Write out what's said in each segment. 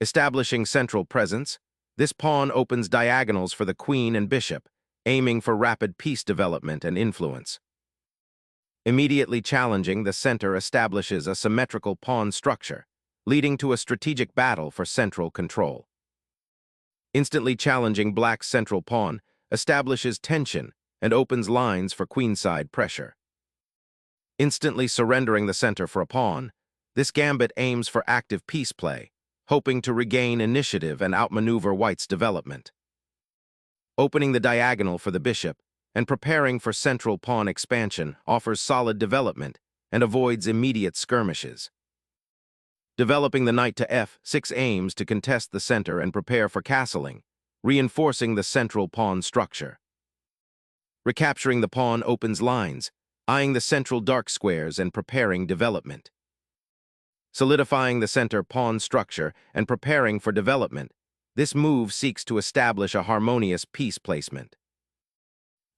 Establishing central presence, this pawn opens diagonals for the queen and bishop, aiming for rapid piece development and influence. Immediately challenging the center establishes a symmetrical pawn structure, leading to a strategic battle for central control. Instantly challenging black's central pawn establishes tension and opens lines for queenside pressure. Instantly surrendering the center for a pawn, this gambit aims for active piece play, hoping to regain initiative and outmaneuver white's development. Opening the diagonal for the bishop and preparing for central pawn expansion offers solid development and avoids immediate skirmishes. Developing the knight to f6 aims to contest the center and prepare for castling, reinforcing the central pawn structure. Recapturing the pawn opens lines, eyeing the central dark squares and preparing development. Solidifying the center pawn structure and preparing for development, this move seeks to establish a harmonious piece placement.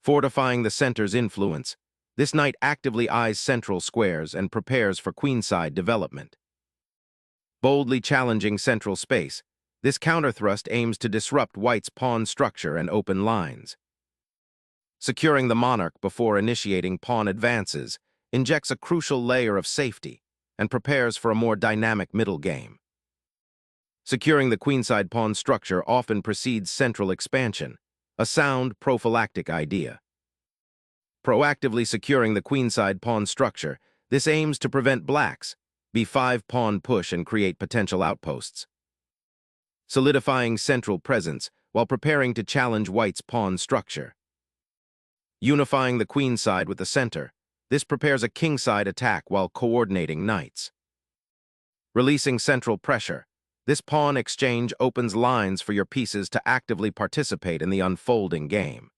Fortifying the center's influence, this knight actively eyes central squares and prepares for queenside development. Boldly challenging central space, this counterthrust aims to disrupt white's pawn structure and open lines. Securing the monarch before initiating pawn advances injects a crucial layer of safety and prepares for a more dynamic middle game. Securing the queenside pawn structure often precedes central expansion, a sound prophylactic idea. Proactively securing the queenside pawn structure, this aims to prevent black's b5 pawn push and create potential outposts. Solidifying central presence while preparing to challenge white's pawn structure. Unifying the queenside with the center, this prepares a kingside attack while coordinating knights. Releasing central pressure, this pawn exchange opens lines for your pieces to actively participate in the unfolding game.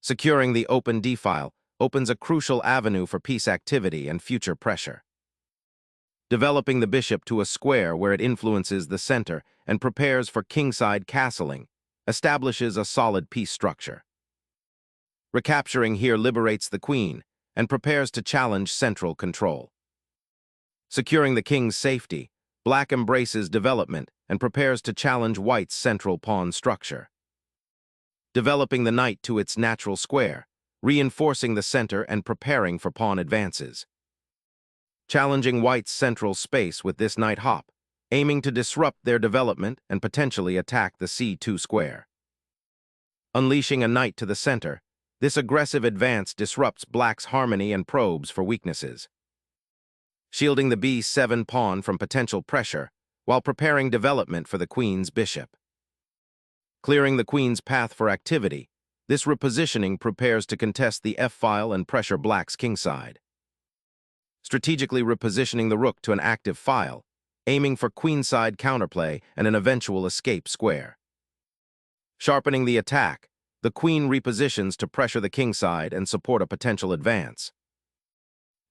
Securing the open d-file opens a crucial avenue for piece activity and future pressure. Developing the bishop to a square where it influences the center and prepares for kingside castling establishes a solid piece structure. Recapturing here liberates the queen and prepares to challenge central control. Securing the king's safety, black embraces development and prepares to challenge white's central pawn structure. Developing the knight to its natural square, reinforcing the center and preparing for pawn advances. Challenging white's central space with this knight hop, aiming to disrupt their development and potentially attack the c2 square. Unleashing a knight to the center, this aggressive advance disrupts black's harmony and probes for weaknesses. Shielding the b7 pawn from potential pressure while preparing development for the queen's bishop. Clearing the queen's path for activity, this repositioning prepares to contest the f-file and pressure black's kingside. Strategically repositioning the rook to an active file, aiming for queenside counterplay and an eventual escape square. Sharpening the attack, the queen repositions to pressure the kingside and support a potential advance.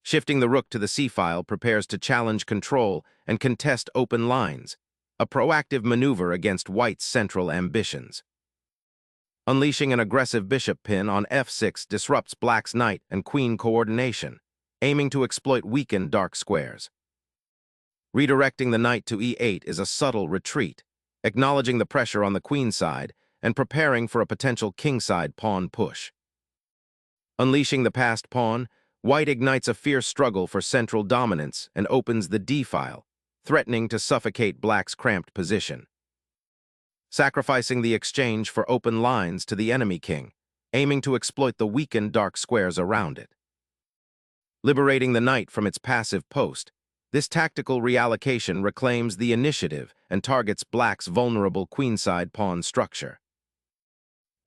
Shifting the rook to the c-file prepares to challenge control and contest open lines, a proactive maneuver against white's central ambitions. Unleashing an aggressive bishop pin on f6 disrupts black's knight and queen coordination, aiming to exploit weakened dark squares. Redirecting the knight to e8 is a subtle retreat, acknowledging the pressure on the queen side and preparing for a potential kingside pawn push. Unleashing the passed pawn, white ignites a fierce struggle for central dominance and opens the d-file, threatening to suffocate black's cramped position. Sacrificing the exchange for open lines to the enemy king, aiming to exploit the weakened dark squares around it. Liberating the knight from its passive post, this tactical reallocation reclaims the initiative and targets black's vulnerable queenside pawn structure.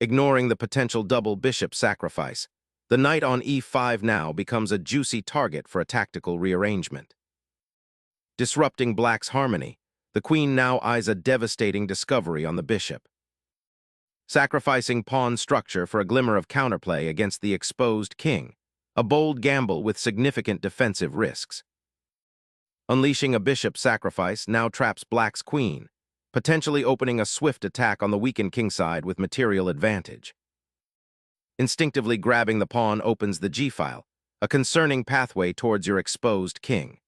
Ignoring the potential double bishop sacrifice, the knight on e5 now becomes a juicy target for a tactical rearrangement. Disrupting black's harmony, the queen now eyes a devastating discovery on the bishop. Sacrificing pawn structure for a glimmer of counterplay against the exposed king, a bold gamble with significant defensive risks. Unleashing a bishop sacrifice now traps black's queen, potentially opening a swift attack on the weakened kingside with material advantage. Instinctively grabbing the pawn opens the g-file, a concerning pathway towards your exposed king.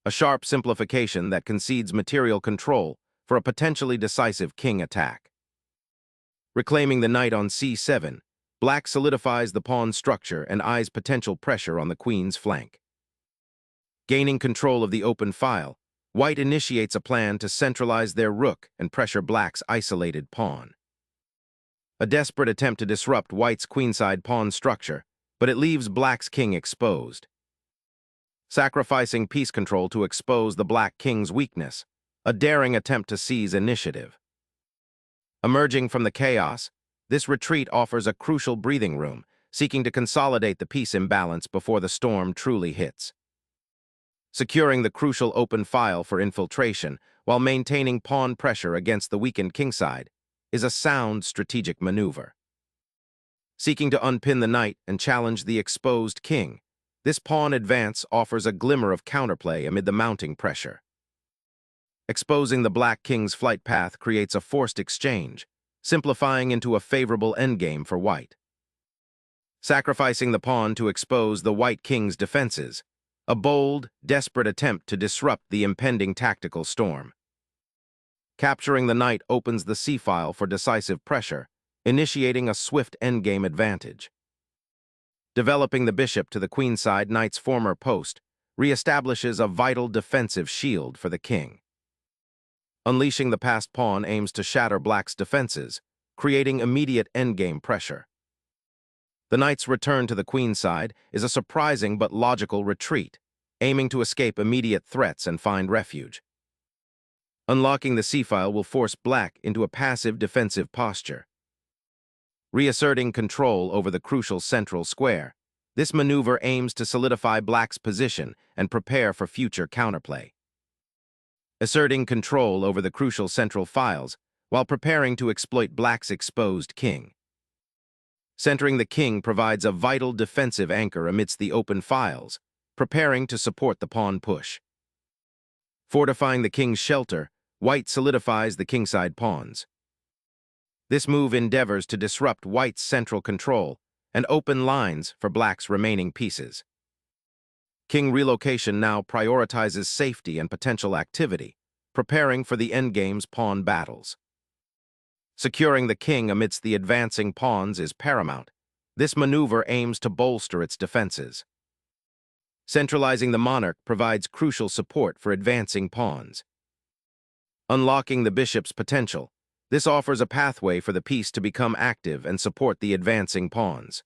a sharp simplification that concedes material control for a potentially decisive king attack. Reclaiming the knight on c7, black solidifies the pawn structure and eyes potential pressure on the queen's flank. Gaining control of the open file, white initiates a plan to centralize their rook and pressure black's isolated pawn. A desperate attempt to disrupt white's queenside pawn structure, but it leaves black's king exposed. Sacrificing piece control to expose the black king's weakness, a daring attempt to seize initiative. Emerging from the chaos, this retreat offers a crucial breathing room, seeking to consolidate the piece imbalance before the storm truly hits. Securing the crucial open file for infiltration while maintaining pawn pressure against the weakened kingside is a sound strategic maneuver. Seeking to unpin the knight and challenge the exposed king, this pawn advance offers a glimmer of counterplay amid the mounting pressure. Exposing the black king's flight path creates a forced exchange, simplifying into a favorable endgame for white. Sacrificing the pawn to expose the white king's defenses, a bold, desperate attempt to disrupt the impending tactical storm. Capturing the knight opens the c-file for decisive pressure, initiating a swift endgame advantage. Developing the bishop to the queenside knight's former post reestablishes a vital defensive shield for the king. Unleashing the passed pawn aims to shatter black's defenses, creating immediate endgame pressure. The knight's return to the queenside is a surprising but logical retreat, aiming to escape immediate threats and find refuge. Unlocking the c-file will force black into a passive defensive posture. Reasserting control over the crucial central square, this maneuver aims to solidify black's position and prepare for future counterplay. Asserting control over the crucial central files while preparing to exploit black's exposed king. Centering the king provides a vital defensive anchor amidst the open files, preparing to support the pawn push. Fortifying the king's shelter, white solidifies the kingside pawns. This move endeavors to disrupt white's central control and open lines for black's remaining pieces. King relocation now prioritizes safety and potential activity, preparing for the endgame's pawn battles. Securing the king amidst the advancing pawns is paramount. This maneuver aims to bolster its defenses. Centralizing the monarch provides crucial support for advancing pawns. Unlocking the bishop's potential, this offers a pathway for the piece to become active and support the advancing pawns.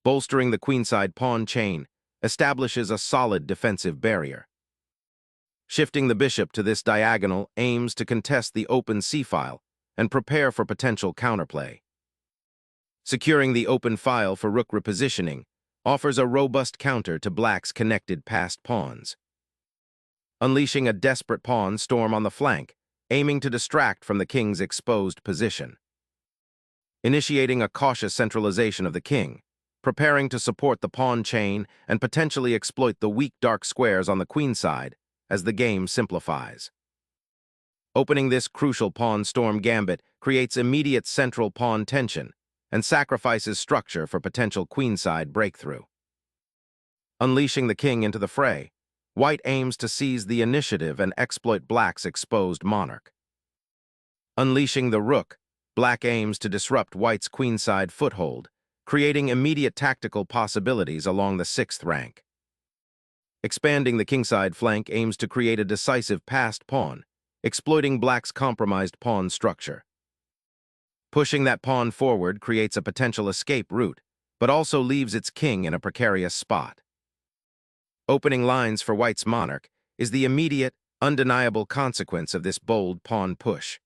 Bolstering the queenside pawn chain establishes a solid defensive barrier. Shifting the bishop to this diagonal aims to contest the open c-file and prepare for potential counterplay. Securing the open file for rook repositioning offers a robust counter to black's connected passed pawns. Unleashing a desperate pawn storm on the flank, aiming to distract from the king's exposed position. Initiating a cautious centralization of the king, preparing to support the pawn chain and potentially exploit the weak dark squares on the queenside as the game simplifies. Opening this crucial pawn storm gambit creates immediate central pawn tension and sacrifices structure for potential queenside breakthrough. Unleashing the king into the fray, white aims to seize the initiative and exploit black's exposed monarch. Unleashing the rook, black aims to disrupt white's queenside foothold, creating immediate tactical possibilities along the 6th rank. Expanding the kingside flank aims to create a decisive passed pawn, exploiting black's compromised pawn structure. Pushing that pawn forward creates a potential escape route, but also leaves its king in a precarious spot. Opening lines for white's monarch is the immediate, undeniable consequence of this bold pawn push.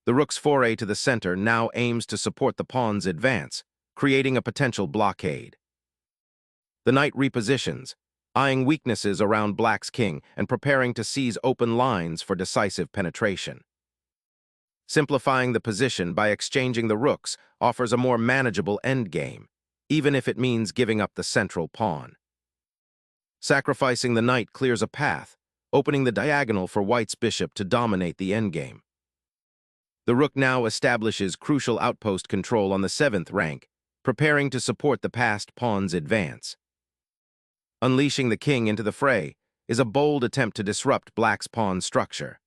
The rook's foray to the center now aims to support the pawn's advance, creating a potential blockade. The knight repositions, eyeing weaknesses around black's king and preparing to seize open lines for decisive penetration. Simplifying the position by exchanging the rooks offers a more manageable endgame, even if it means giving up the central pawn. Sacrificing the knight clears a path, opening the diagonal for white's bishop to dominate the endgame. The rook now establishes crucial outpost control on the 7th rank, preparing to support the passed pawn's advance. Unleashing the king into the fray, is a bold attempt to disrupt black's pawn structure.